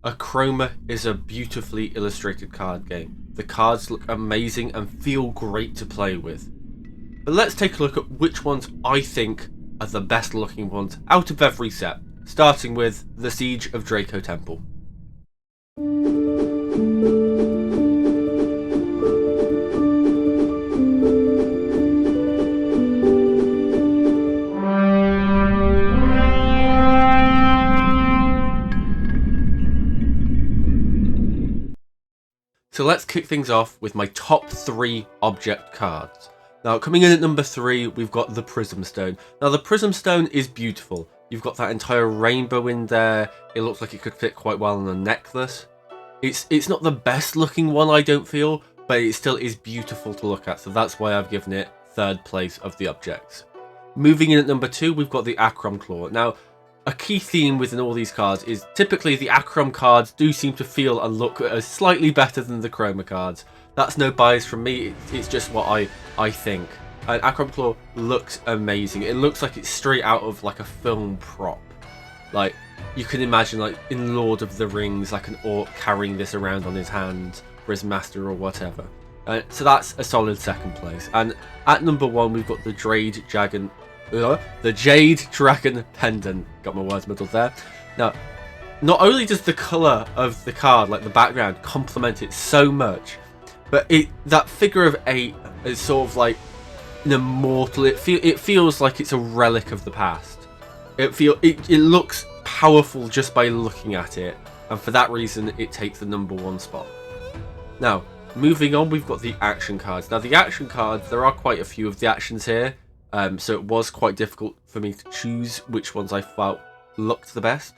Achroma is a beautifully illustrated card game. The cards look amazing and feel great to play with. But let's take a look at which ones I think are the best looking ones out of every set, starting with the Siege of Draco Temple. So let's kick things off with my top 3 object cards. Now, coming in at number 3, we've got the Prism Stone. Now, the Prism Stone is beautiful. You've got that entire rainbow in there. It looks like it could fit quite well on a necklace. It's not the best looking one, I don't feel, but it still is beautiful to look at. So that's why I've given it 3rd place of the objects. Moving in at number 2, we've got the Achroma Claw. Now, a key theme within all these cards is typically the Achroma cards do seem to feel and look slightly better than the Chroma cards. That's no bias from me, it's just what I think. And Achroma Claw looks amazing. It looks like it's straight out of like a film prop. Like, you can imagine like in Lord of the Rings, like an orc carrying this around on his hand for his master or whatever. So that's a solid 2nd place. And at number 1, we've got the Jade Dragon Pendant. Got my words muddled there. Now, not only does the colour of the card, like the background, complement it so much, but that figure of 8 is sort of like an immortal. It feels like it's a relic of the past. It looks powerful just by looking at it, and for that reason, it takes the number 1 spot. Now, moving on, we've got the action cards. Now, the action cards, there are quite a few of the actions here. So it was quite difficult for me to choose which ones I felt looked the best.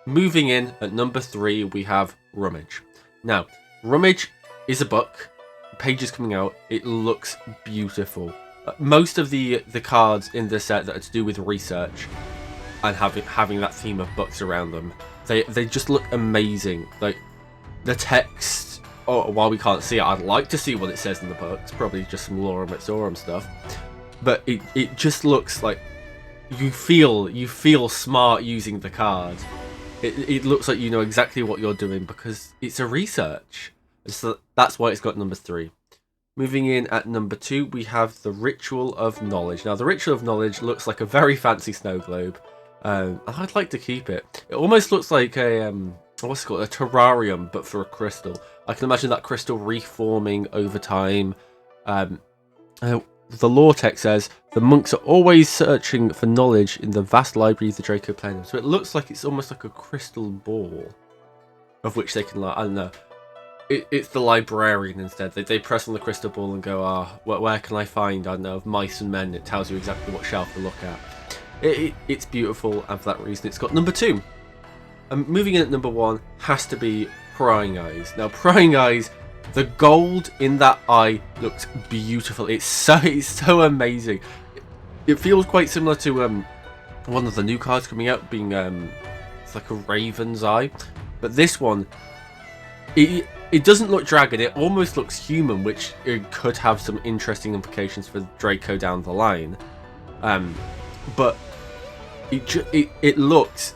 Moving in at number 3, we have Rummage. Now, Rummage is a book. Pages coming out. It looks beautiful. Most of the cards in this set that are to do with research and having that theme of books around them, they just look amazing. Like the text. Oh, while we can't see it, I'd like to see what it says in the book. It's probably just some Lorem Ipsorum stuff. But it just looks like you feel smart using the card. It looks like you know exactly what you're doing because it's a research. So that's why it's got number 3. Moving in at number 2, we have the Ritual of Knowledge. Now, the Ritual of Knowledge looks like a very fancy snow globe. I'd like to keep it. It almost looks like a what's it called? A terrarium, but for a crystal. I can imagine that crystal reforming over time. The lore text says, the monks are always searching for knowledge in the vast library of the Draco Plenum. So it looks like it's almost like a crystal ball of which they can, like, I don't know. It's the librarian instead. They press on the crystal ball and go, where can I find, I don't know, of mice and men? It tells you exactly what shelf to look at. It's beautiful, and for that reason it's got number 2. And moving in at number 1 has to be Prying Eyes. Now, Prying Eyes, the gold in that eye looks beautiful. It's so amazing. It feels quite similar to one of the new cards coming out, being it's like a raven's eye. But this one, it doesn't look dragon. It almost looks human, which it could have some interesting implications for Draco down the line. But it looks.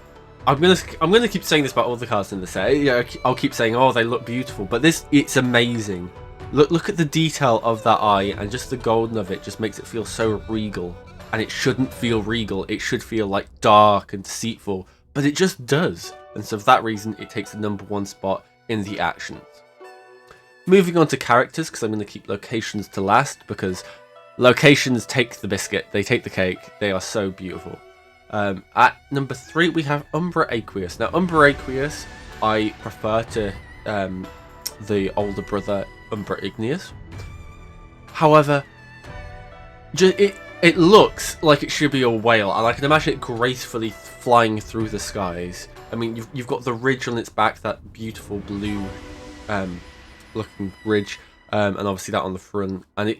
I'm gonna keep saying this about all the cards in the set. Yeah, I'll keep saying, oh, they look beautiful, but it's amazing. Look at the detail of that eye, and just the golden of it just makes it feel so regal. And it shouldn't feel regal. It should feel like dark and deceitful, but it just does. And so for that reason, it takes the number 1 spot in the actions. Moving on to characters, because I'm going to keep locations to last, because locations take the biscuit, they take the cake. They are so beautiful. At number 3, we have Umbra Aqueous. Now, Umbra Aqueous, I prefer to the older brother, Umbra Igneous. However, it looks like it should be a whale, and I can imagine it gracefully flying through the skies. I mean, you've got the ridge on its back, that beautiful blue looking ridge, and obviously that on the front. And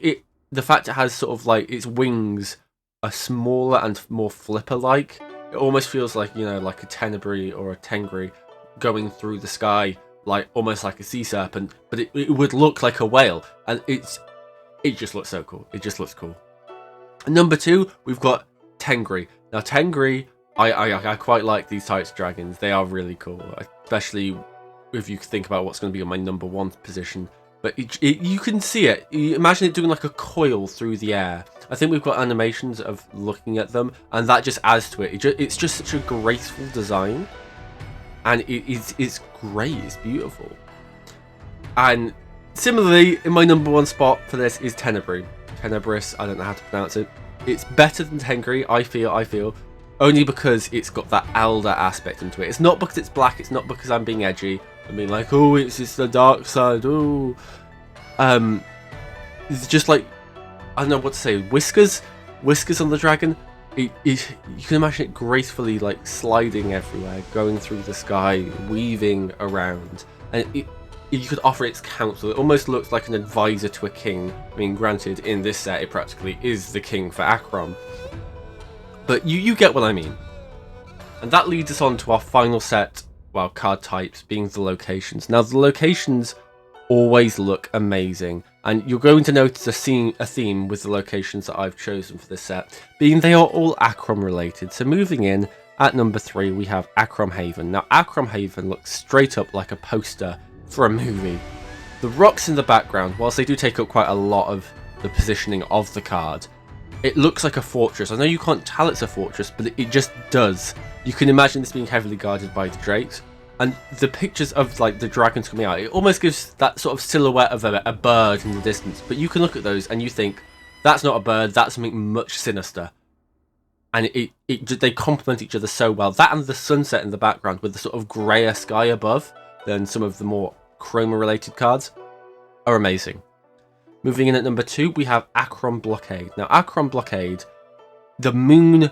the fact it has sort of like its wings are smaller and more flipper-like. It almost feels like, you know, like a tenebrae or a tengri going through the sky, like almost like a sea serpent, but it would look like a whale, and it just looks so cool. It just looks cool. Number 2, we've got Tengri. Now, Tengri, I quite like these types of dragons. They are really cool, especially if you think about what's going to be on my number 1 position. But you can see it. You imagine it doing like a coil through the air. I think we've got animations of looking at them, and that just adds to it. It's just such a graceful design, and it's great. It's beautiful. And similarly, in my number 1 spot for this is Tenebris. I don't know how to pronounce it. It's better than Tengri, I feel, only because it's got that elder aspect into it. It's not because it's black. It's not because I'm being edgy. I mean, like, oh, it's just the dark side. Oh, it's just like, I don't know what to say. Whiskers on the dragon. You can imagine it gracefully, like, sliding everywhere, going through the sky, weaving around, and you could offer its counsel. It almost looks like an advisor to a king. I mean, granted, in this set, it practically is the king for Achroma. But you get what I mean. And that leads us on to our final set, well, card types, being the locations. Now, the locations always look amazing, and you're going to notice a theme with the locations that I've chosen for this set, being they are all Achroma related. So moving in, at number 3, we have Achroma Haven. Now, Achroma Haven looks straight up like a poster for a movie. The rocks in the background, whilst they do take up quite a lot of the positioning of the card, it looks like a fortress. I know you can't tell it's a fortress, but it just does. You can imagine this being heavily guarded by the drakes, and the pictures of like the dragons coming out, it almost gives that sort of silhouette of a bird in the distance. But you can look at those and you think, that's not a bird, that's something much sinister. And they complement each other so well. That and the sunset in the background with the sort of greyer sky above than some of the more Chroma related cards are amazing. Moving in at number 2, we have Achroma Blockade. Now, Achroma Blockade, the moon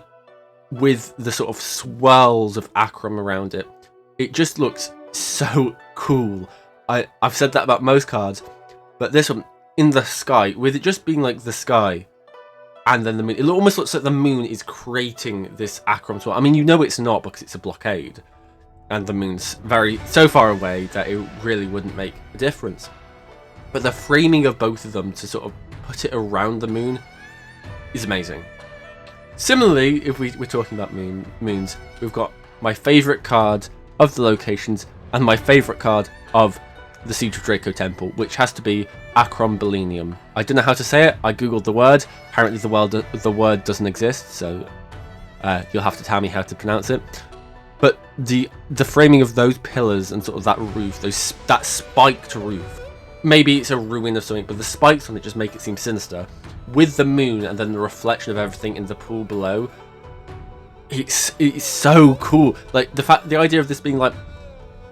with the sort of swirls of Achroma around it, it just looks so cool. I've said that about most cards, but this one, in the sky, with it just being like the sky, and then the moon, it almost looks like the moon is creating this Achroma swirl. I mean, you know it's not because it's a blockade, and the moon's so far away that it really wouldn't make a difference. But the framing of both of them to sort of put it around the moon is amazing. Similarly, if we're talking about moons, we've got my favourite card of the locations and my favourite card of the Siege of Draco Temple, which has to be Achroma Belenium. I don't know how to say it. I googled the word. Apparently the word doesn't exist, so you'll have to tell me how to pronounce it. But the framing of those pillars and sort of that roof, that spiked roof, maybe it's a ruin of something, but the spikes on it just make it seem sinister. With the moon and then the reflection of everything in the pool below, it's so cool. Like the idea of this being like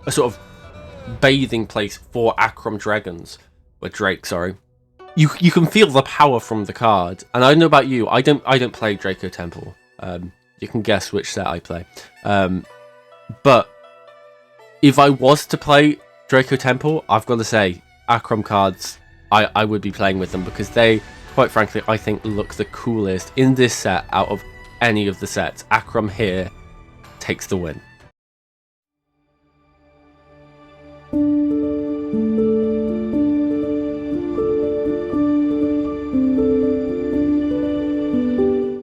a sort of bathing place for Achroma dragons, or Drake, sorry. You can feel the power from the card. And I don't know about you, I don't play Draco Temple. You can guess which set I play. But if I was to play Draco Temple, I've got to say, Achroma cards, I would be playing with them because they, quite frankly, I think look the coolest in this set out of any of the sets. Achroma here takes the win.